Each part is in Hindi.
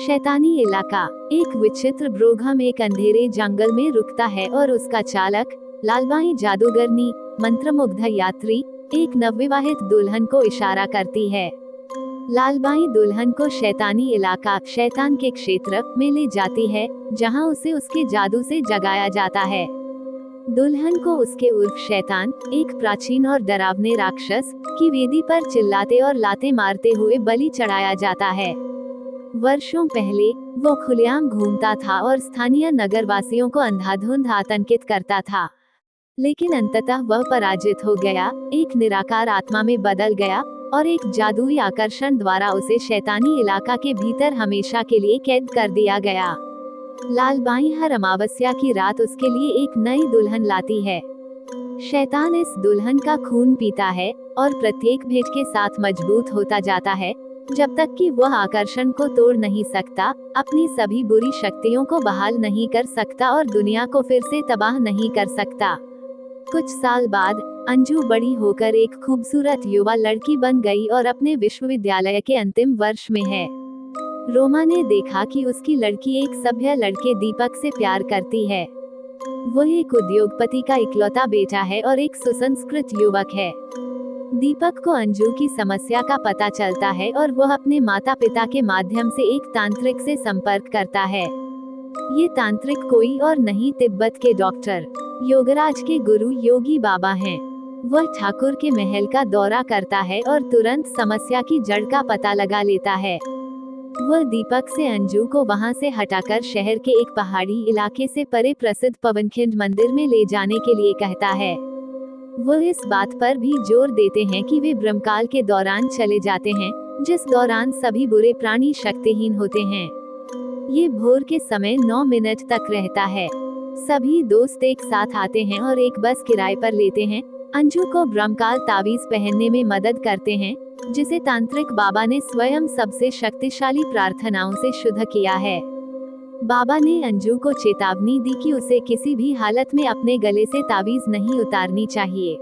शैतानी इलाका। एक विचित्र ब्रोघम एक अंधेरे जंगल में रुकता है और उसका चालक, लालबाई जादूगरनी, मंत्रमुग्ध यात्री, एक नवविवाहित दुल्हन को इशारा करती है। लालबाई दुल्हन को शैतानी इलाका, शैतान के क्षेत्र में ले जाती है, जहां उसे उसके जादू से जगाया जाता है। दुल्हन को उसके उर्फ शैतान, एक प्राचीन और डरावने राक्षस, की वेदी पर चिल्लाते और लाते मारते हुए बलि चढ़ाया जाता है। वर्षों पहले वो खुलेआम घूमता था और स्थानीय नगरवासियों को अंधाधुंध आतंकित करता था, लेकिन अंततः वह पराजित हो गया, एक निराकार आत्मा में बदल गया और एक जादुई आकर्षण द्वारा उसे शैतानी इलाका के भीतर हमेशा के लिए कैद कर दिया गया। लालबाई हर अमावस्या की रात उसके लिए एक नई दुल्हन लाती है। शैतान इस दुल्हन का खून पीता है और प्रत्येक भेंट के साथ मजबूत होता जाता है, जब तक कि वह आकर्षण को तोड़ नहीं सकता, अपनी सभी बुरी शक्तियों को बहाल नहीं कर सकता और दुनिया को फिर से तबाह नहीं कर सकता। कुछ साल बाद अंजू बड़ी होकर एक खूबसूरत युवा लड़की बन गई और अपने विश्वविद्यालय के अंतिम वर्ष में है। रोमा ने देखा कि उसकी लड़की एक सभ्य लड़के दीपक से प्यार करती है। वह एक उद्योगपति का इकलौता बेटा है और एक सुसंस्कृत युवक है। दीपक को अंजू की समस्या का पता चलता है और वह अपने माता पिता के माध्यम से एक तांत्रिक से संपर्क करता है। ये तांत्रिक कोई और नहीं, तिब्बत के डॉक्टर योगराज के गुरु योगी बाबा हैं। वह ठाकुर के महल का दौरा करता है और तुरंत समस्या की जड़ का पता लगा लेता है। वह दीपक से अंजू को वहां से हटाकर शहर के एक पहाड़ी इलाके से परे प्रसिद्ध पवनखिंड मंदिर में ले जाने के लिए कहता है। वह इस बात पर भी जोर देते हैं कि वे ब्रह्मकाल के दौरान चले जाते हैं, जिस दौरान सभी बुरे प्राणी शक्तिहीन होते हैं। ये भोर के समय 9 मिनट तक रहता है। सभी दोस्त एक साथ आते हैं और एक बस किराए पर लेते हैं। अंजू को ब्रह्मकाल ताबीज पहनने में मदद करते हैं, जिसे तांत्रिक बाबा ने स्वयं सबसे शक्तिशाली प्रार्थनाओं से शुद्ध किया है। बाबा ने अंजू को चेतावनी दी कि उसे किसी भी हालत में अपने गले से ताबीज नहीं उतारनी चाहिए।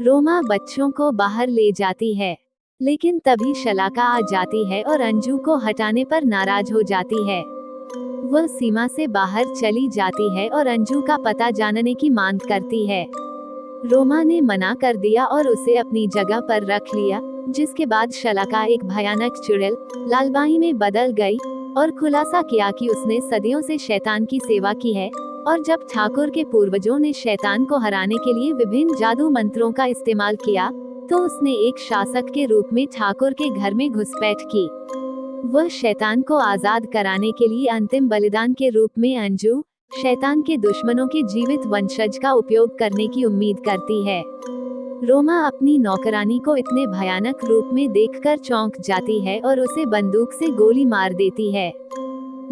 रोमा बच्चों को बाहर ले जाती है, लेकिन तभी शलाका आ जाती है और अंजू को हटाने पर नाराज हो जाती है। वह सीमा से बाहर चली जाती है और अंजू का पता जानने की मांग करती है। रोमा ने मना कर दिया और उसे अपनी जगह पर रख लिया, जिसके बाद शलाका एक भयानक चुड़ैल लालबाई में बदल गई और खुलासा किया कि उसने सदियों से शैतान की सेवा की है, और जब ठाकुर के पूर्वजों ने शैतान को हराने के लिए विभिन्न जादू मंत्रों का इस्तेमाल किया, तो उसने एक शासक के रूप में ठाकुर के घर में घुसपैठ की। वह शैतान को आजाद कराने के लिए अंतिम बलिदान के रूप में अंजू, शैतान के दुश्मनों के जीवित वंशज का उपयोग करने की उम्मीद करती है। रोमा अपनी नौकरानी को इतने भयानक रूप में देखकर चौंक जाती है और उसे बंदूक से गोली मार देती है।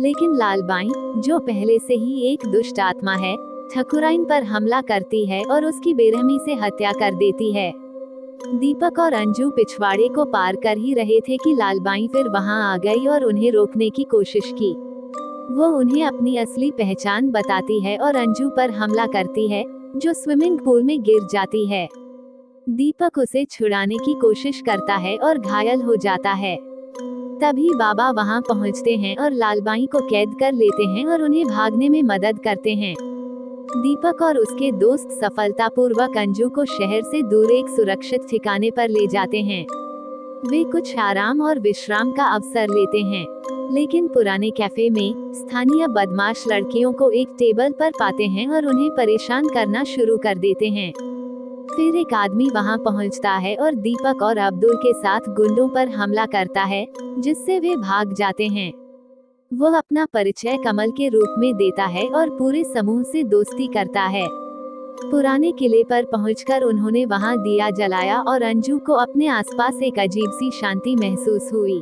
लेकिन लालबाई, जो पहले से ही एक दुष्ट आत्मा है, ठकुराइन पर हमला करती है और उसकी बेरहमी से हत्या कर देती है। दीपक और अंजू पिछवाड़े को पार कर ही रहे थे कि लालबाई फिर वहां आ गई और उन्हें रोकने की कोशिश की। वो उन्हें अपनी असली पहचान बताती है और अंजू पर हमला करती है, जो स्विमिंग पूल में गिर जाती है। दीपक उसे छुड़ाने की कोशिश करता है और घायल हो जाता है। तभी बाबा वहां पहुंचते हैं और लालबाई को कैद कर लेते हैं और उन्हें भागने में मदद करते हैं। दीपक और उसके दोस्त सफलतापूर्वक अंजू को शहर से दूर एक सुरक्षित ठिकाने पर ले जाते हैं। वे कुछ आराम और विश्राम का अवसर लेते हैं, लेकिन पुराने कैफे में स्थानीय बदमाश लड़कियों को एक टेबल पर पाते हैं और उन्हें परेशान करना शुरू कर देते हैं। फिर एक आदमी वहां पहुंचता है और दीपक और अब्दुल के साथ गुंडों पर हमला करता है, जिससे वे भाग जाते हैं। वह अपना परिचय कमल के रूप में देता है और पूरे समूह से दोस्ती करता है। पुराने किले पर पहुंचकर उन्होंने वहां दिया जलाया और अंजू को अपने आसपास एक अजीब सी शांति महसूस हुई।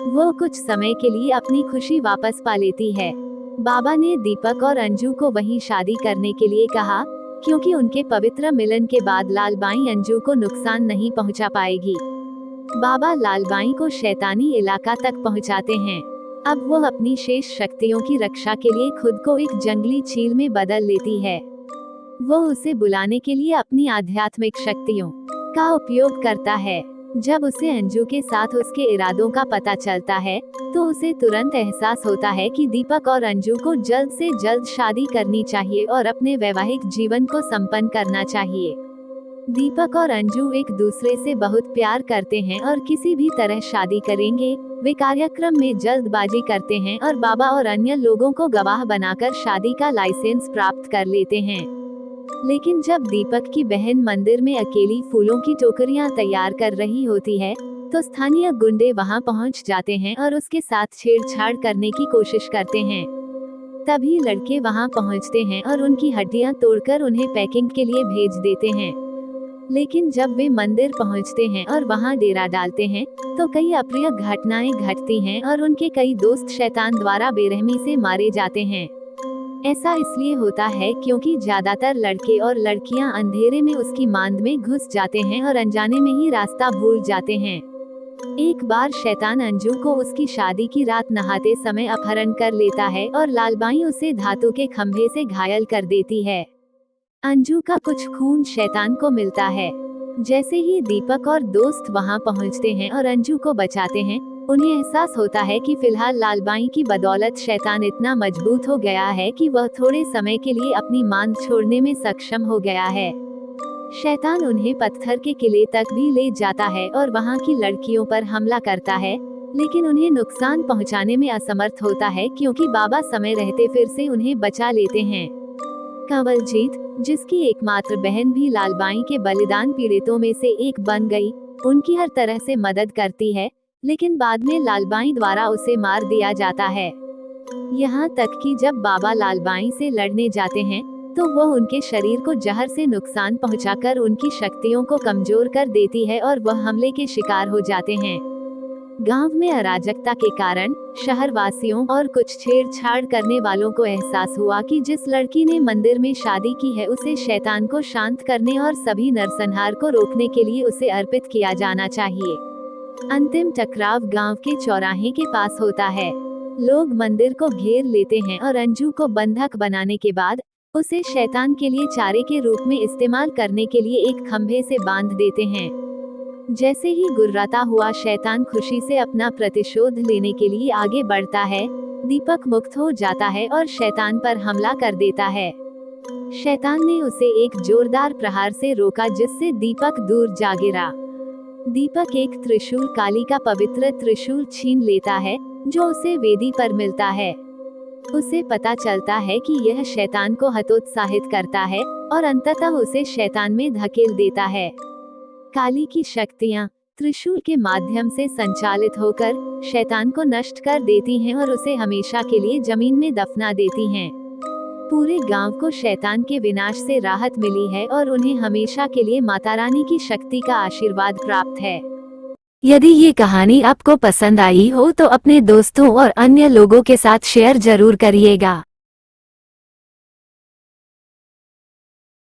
वो कुछ समय के लिए अपनी खुशी वापस पा लेती है। बाबा ने दीपक और अंजू को वहीं शादी करने के लिए कहा, क्योंकि उनके पवित्र मिलन के बाद लालबाई अंजू को नुकसान नहीं पहुंचा पाएगी। बाबा लालबाई को शैतानी इलाका तक पहुंचाते हैं। अब वो अपनी शेष शक्तियों की रक्षा के लिए खुद को एक जंगली चील में बदल लेती है। वो उसे बुलाने के लिए अपनी आध्यात्मिक शक्तियों का उपयोग करता है। जब उसे अंजू के साथ उसके इरादों का पता चलता है तो उसे तुरंत एहसास होता है कि दीपक और अंजू को जल्द से जल्द शादी करनी चाहिए और अपने वैवाहिक जीवन को संपन्न करना चाहिए। दीपक और अंजू एक दूसरे से बहुत प्यार करते हैं और किसी भी तरह शादी करेंगे। वे कार्यक्रम में जल्दबाजी करते हैं और बाबा और अन्य लोगों को गवाह बनाकर शादी का लाइसेंस प्राप्त कर लेते हैं। लेकिन जब दीपक की बहन मंदिर में अकेली फूलों की टोकरियां तैयार कर रही होती है तो स्थानीय गुंडे वहां पहुंच जाते हैं और उसके साथ छेड़छाड़ करने की कोशिश करते हैं। तभी लड़के वहां पहुंचते हैं और उनकी हड्डियां तोड़कर उन्हें पैकिंग के लिए भेज देते हैं। लेकिन जब वे मंदिर पहुंचते हैं और वहां डेरा डालते हैं तो कई अप्रिय घटनाएं घटती हैं और उनके कई दोस्त शैतान द्वारा बेरहमी से मारे जाते हैं। ऐसा इसलिए होता है क्योंकि ज्यादातर लड़के और लड़कियां अंधेरे में उसकी मांद में घुस जाते हैं और अनजाने में ही रास्ता भूल जाते हैं। एक बार शैतान अंजू को उसकी शादी की रात नहाते समय अपहरण कर लेता है और लालबाई उसे धातु के खंभे से घायल कर देती है। अंजू का कुछ खून शैतान को मिलता है। जैसे ही दीपक और दोस्त वहां पहुंचते हैं और अंजू को बचाते हैं, उन्हें एहसास होता है कि फिलहाल लालबाई की बदौलत शैतान इतना मजबूत हो गया है कि वह थोड़े समय के लिए अपनी मांद छोड़ने में सक्षम हो गया है। शैतान उन्हें पत्थर के किले तक भी ले जाता है और वहां की लड़कियों पर हमला करता है, लेकिन उन्हें नुकसान पहुंचाने में असमर्थ होता है क्योंकि बाबा समय रहते फिर से उन्हें बचा लेते हैं। कंवलजीत, जिसकी एकमात्र बहन भी लालबाई के बलिदान पीड़ितों में से एक बन गई, उनकी हर तरह से मदद करती है, लेकिन बाद में लालबाई द्वारा उसे मार दिया जाता है। यहाँ तक कि जब बाबा लालबाई से लड़ने जाते हैं तो वह उनके शरीर को जहर से नुकसान पहुंचाकर उनकी शक्तियों को कमजोर कर देती है और वह हमले के शिकार हो जाते हैं। गांव में अराजकता के कारण शहरवासियों और कुछ छेड़छाड़ करने वालों को एहसास हुआ कि जिस लड़की ने मंदिर में शादी की है उसे शैतान को शांत करने और सभी नरसंहार को रोकने के लिए उसे अर्पित किया जाना चाहिए। अंतिम टकराव गांव के चौराहे के पास होता है। लोग मंदिर को घेर लेते हैं और अंजू को बंधक बनाने के बाद उसे शैतान के लिए चारे के रूप में इस्तेमाल करने के लिए एक खंभे से बांध देते हैं। जैसे ही गुर्राता हुआ शैतान खुशी से अपना प्रतिशोध लेने के लिए आगे बढ़ता है, दीपक मुक्त हो जाता है और शैतान पर हमला कर देता है। शैतान ने उसे एक जोरदार प्रहार से रोका जिससे दीपक दूर जा गिरा। दीपक एक त्रिशूल काली का पवित्र त्रिशूल छीन लेता है जो उसे वेदी पर मिलता है। उसे पता चलता है कि यह शैतान को हतोत्साहित करता है और अंततः उसे शैतान में धकेल देता है। काली की शक्तियाँ त्रिशूल के माध्यम से संचालित होकर शैतान को नष्ट कर देती हैं और उसे हमेशा के लिए जमीन में दफना देती हैं। पूरे गांव को शैतान के विनाश से राहत मिली है और उन्हें हमेशा के लिए माता रानी की शक्ति का आशीर्वाद प्राप्त है। यदि ये कहानी आपको पसंद आई हो तो अपने दोस्तों और अन्य लोगों के साथ शेयर जरूर करिएगा।